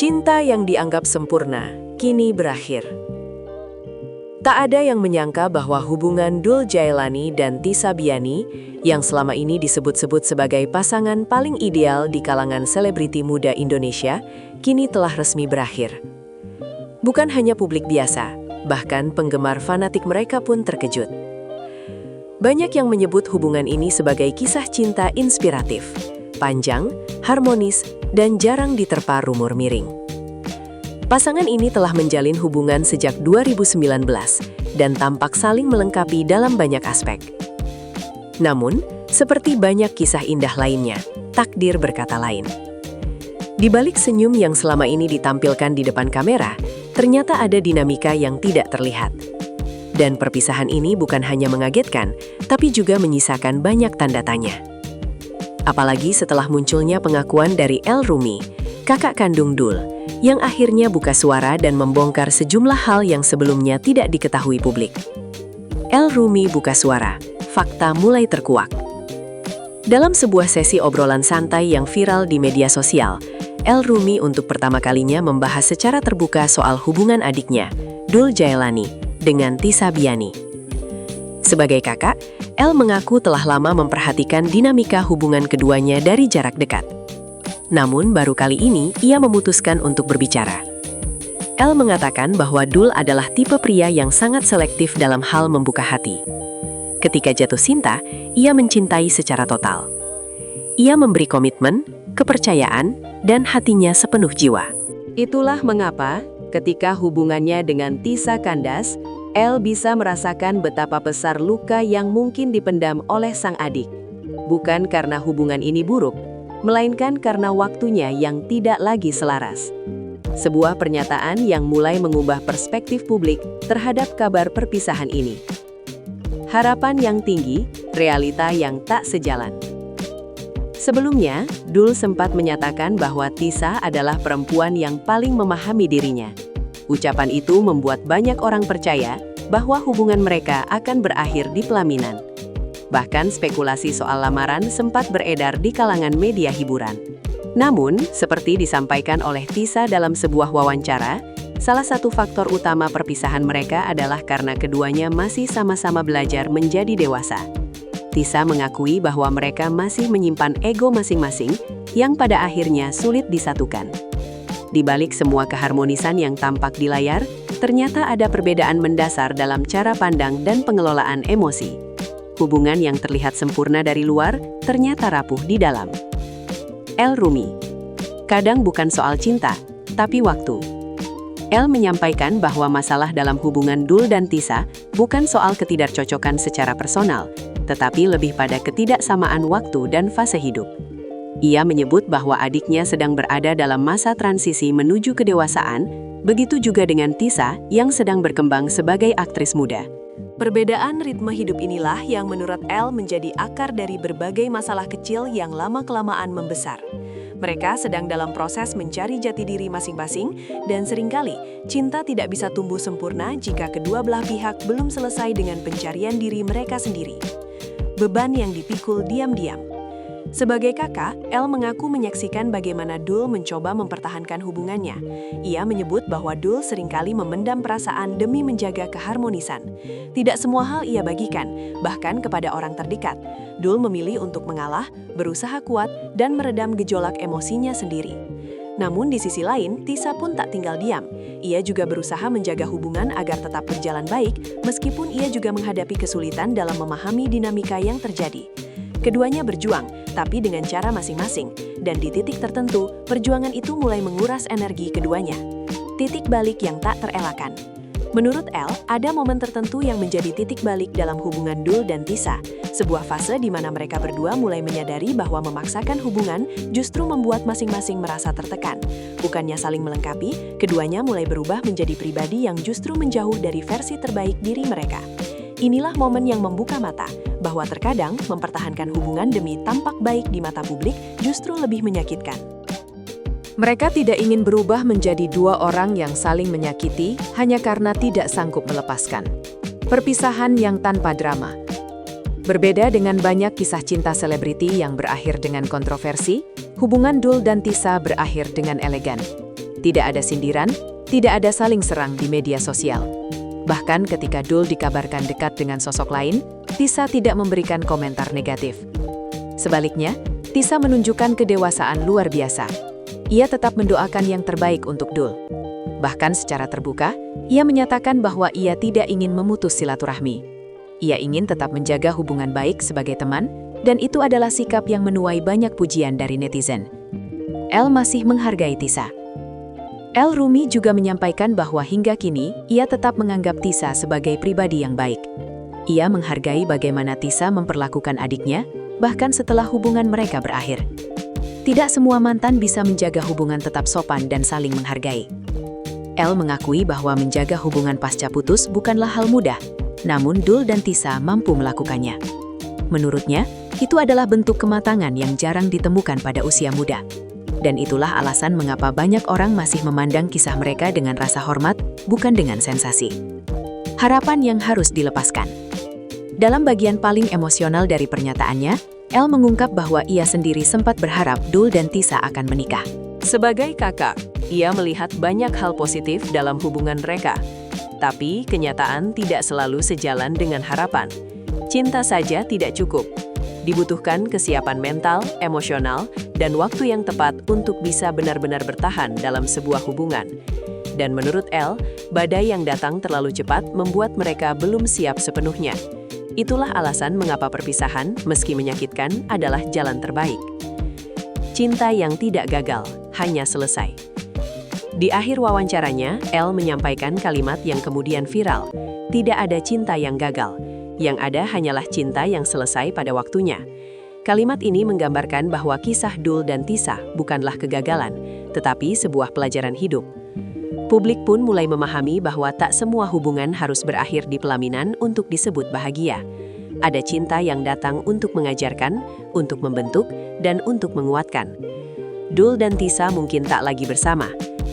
Cinta yang dianggap sempurna, kini berakhir. Tak ada yang menyangka bahwa hubungan Dul Jailani dan Tisa Biani, yang selama ini disebut-sebut sebagai pasangan paling ideal di kalangan selebriti muda Indonesia, kini telah resmi berakhir. Bukan hanya publik biasa, bahkan penggemar fanatik mereka pun terkejut. Banyak yang menyebut hubungan ini sebagai kisah cinta inspiratif, panjang, harmonis, dan jarang diterpa rumor miring. Pasangan ini telah menjalin hubungan sejak 2019 dan tampak saling melengkapi dalam banyak aspek. Namun, seperti banyak kisah indah lainnya, takdir berkata lain. Di balik senyum yang selama ini ditampilkan di depan kamera, ternyata ada dinamika yang tidak terlihat. Dan perpisahan ini bukan hanya mengagetkan, tapi juga menyisakan banyak tanda tanya. Apalagi setelah munculnya pengakuan dari El Rumi, kakak kandung Dul, yang akhirnya buka suara dan membongkar sejumlah hal yang sebelumnya tidak diketahui publik. El Rumi buka suara, fakta mulai terkuak. Dalam sebuah sesi obrolan santai yang viral di media sosial, El Rumi untuk pertama kalinya membahas secara terbuka soal hubungan adiknya, Dul Jailani, dengan Tisa Biani. Sebagai kakak, El mengaku telah lama memperhatikan dinamika hubungan keduanya dari jarak dekat. Namun baru kali ini ia memutuskan untuk berbicara. El mengatakan bahwa Dul adalah tipe pria yang sangat selektif dalam hal membuka hati. Ketika jatuh cinta, ia mencintai secara total. Ia memberi komitmen, kepercayaan, dan hatinya sepenuh jiwa. Itulah mengapa, ketika hubungannya dengan Tisa kandas, El bisa merasakan betapa besar luka yang mungkin dipendam oleh sang adik. Bukan karena hubungan ini buruk, melainkan karena waktunya yang tidak lagi selaras. Sebuah pernyataan yang mulai mengubah perspektif publik terhadap kabar perpisahan ini. Harapan yang tinggi, realita yang tak sejalan. Sebelumnya, Dul sempat menyatakan bahwa Tisa adalah perempuan yang paling memahami dirinya. Ucapan itu membuat banyak orang percaya bahwa hubungan mereka akan berakhir di pelaminan. Bahkan spekulasi soal lamaran sempat beredar di kalangan media hiburan. Namun, seperti disampaikan oleh Tisa dalam sebuah wawancara, salah satu faktor utama perpisahan mereka adalah karena keduanya masih sama-sama belajar menjadi dewasa. Tisa mengakui bahwa mereka masih menyimpan ego masing-masing yang pada akhirnya sulit disatukan. Di balik semua keharmonisan yang tampak di layar, ternyata ada perbedaan mendasar dalam cara pandang dan pengelolaan emosi. Hubungan yang terlihat sempurna dari luar, ternyata rapuh di dalam. El Rumi. Kadang bukan soal cinta, tapi waktu. El menyampaikan bahwa masalah dalam hubungan Dul dan Tisa bukan soal ketidakcocokan secara personal, tetapi lebih pada ketidaksamaan waktu dan fase hidup. Ia menyebut bahwa adiknya sedang berada dalam masa transisi menuju kedewasaan, begitu juga dengan Tisa yang sedang berkembang sebagai aktris muda. Perbedaan ritme hidup inilah yang menurut El menjadi akar dari berbagai masalah kecil yang lama-kelamaan membesar. Mereka sedang dalam proses mencari jati diri masing-masing, dan seringkali cinta tidak bisa tumbuh sempurna jika kedua belah pihak belum selesai dengan pencarian diri mereka sendiri. Beban yang dipikul diam-diam. Sebagai kakak, El mengaku menyaksikan bagaimana Dul mencoba mempertahankan hubungannya. Ia menyebut bahwa Dul seringkali memendam perasaan demi menjaga keharmonisan. Tidak semua hal ia bagikan, bahkan kepada orang terdekat. Dul memilih untuk mengalah, berusaha kuat, dan meredam gejolak emosinya sendiri. Namun di sisi lain, Tisa pun tak tinggal diam. Ia juga berusaha menjaga hubungan agar tetap berjalan baik, meskipun ia juga menghadapi kesulitan dalam memahami dinamika yang terjadi. Keduanya berjuang, tapi dengan cara masing-masing, dan di titik tertentu, perjuangan itu mulai menguras energi keduanya. Titik balik yang tak terelakkan. Menurut El, ada momen tertentu yang menjadi titik balik dalam hubungan Dul dan Tisa, sebuah fase di mana mereka berdua mulai menyadari bahwa memaksakan hubungan justru membuat masing-masing merasa tertekan. Bukannya saling melengkapi, keduanya mulai berubah menjadi pribadi yang justru menjauh dari versi terbaik diri mereka. Inilah momen yang membuka mata, bahwa terkadang mempertahankan hubungan demi tampak baik di mata publik justru lebih menyakitkan. Mereka tidak ingin berubah menjadi dua orang yang saling menyakiti hanya karena tidak sanggup melepaskan. Perpisahan yang tanpa drama. Berbeda dengan banyak kisah cinta selebriti yang berakhir dengan kontroversi, hubungan Dul dan Tisa berakhir dengan elegan. Tidak ada sindiran, tidak ada saling serang di media sosial. Bahkan ketika Dul dikabarkan dekat dengan sosok lain, Tisa tidak memberikan komentar negatif. Sebaliknya, Tisa menunjukkan kedewasaan luar biasa. Ia tetap mendoakan yang terbaik untuk Dul. Bahkan secara terbuka, ia menyatakan bahwa ia tidak ingin memutus silaturahmi. Ia ingin tetap menjaga hubungan baik sebagai teman, dan itu adalah sikap yang menuai banyak pujian dari netizen. El masih menghargai Tisa. El Rumi juga menyampaikan bahwa hingga kini, ia tetap menganggap Tisa sebagai pribadi yang baik. Ia menghargai bagaimana Tisa memperlakukan adiknya, bahkan setelah hubungan mereka berakhir. Tidak semua mantan bisa menjaga hubungan tetap sopan dan saling menghargai. El mengakui bahwa menjaga hubungan pasca putus bukanlah hal mudah, namun Dul dan Tisa mampu melakukannya. Menurutnya, itu adalah bentuk kematangan yang jarang ditemukan pada usia muda. Dan itulah alasan mengapa banyak orang masih memandang kisah mereka dengan rasa hormat, bukan dengan sensasi. Harapan yang harus dilepaskan. Dalam bagian paling emosional dari pernyataannya, El mengungkap bahwa ia sendiri sempat berharap Dul dan Tisa akan menikah. Sebagai kakak, ia melihat banyak hal positif dalam hubungan mereka. Tapi kenyataan tidak selalu sejalan dengan harapan. Cinta saja tidak cukup. Dibutuhkan kesiapan mental, emosional, dan waktu yang tepat untuk bisa benar-benar bertahan dalam sebuah hubungan. Dan menurut El, badai yang datang terlalu cepat membuat mereka belum siap sepenuhnya. Itulah alasan mengapa perpisahan, meski menyakitkan, adalah jalan terbaik. Cinta yang tidak gagal, hanya selesai. Di akhir wawancaranya, El menyampaikan kalimat yang kemudian viral. Tidak ada cinta yang gagal. Yang ada hanyalah cinta yang selesai pada waktunya. Kalimat ini menggambarkan bahwa kisah Dul dan Tisa bukanlah kegagalan, tetapi sebuah pelajaran hidup. Publik pun mulai memahami bahwa tak semua hubungan harus berakhir di pelaminan untuk disebut bahagia. Ada cinta yang datang untuk mengajarkan, untuk membentuk, dan untuk menguatkan. Dul dan Tisa mungkin tak lagi bersama,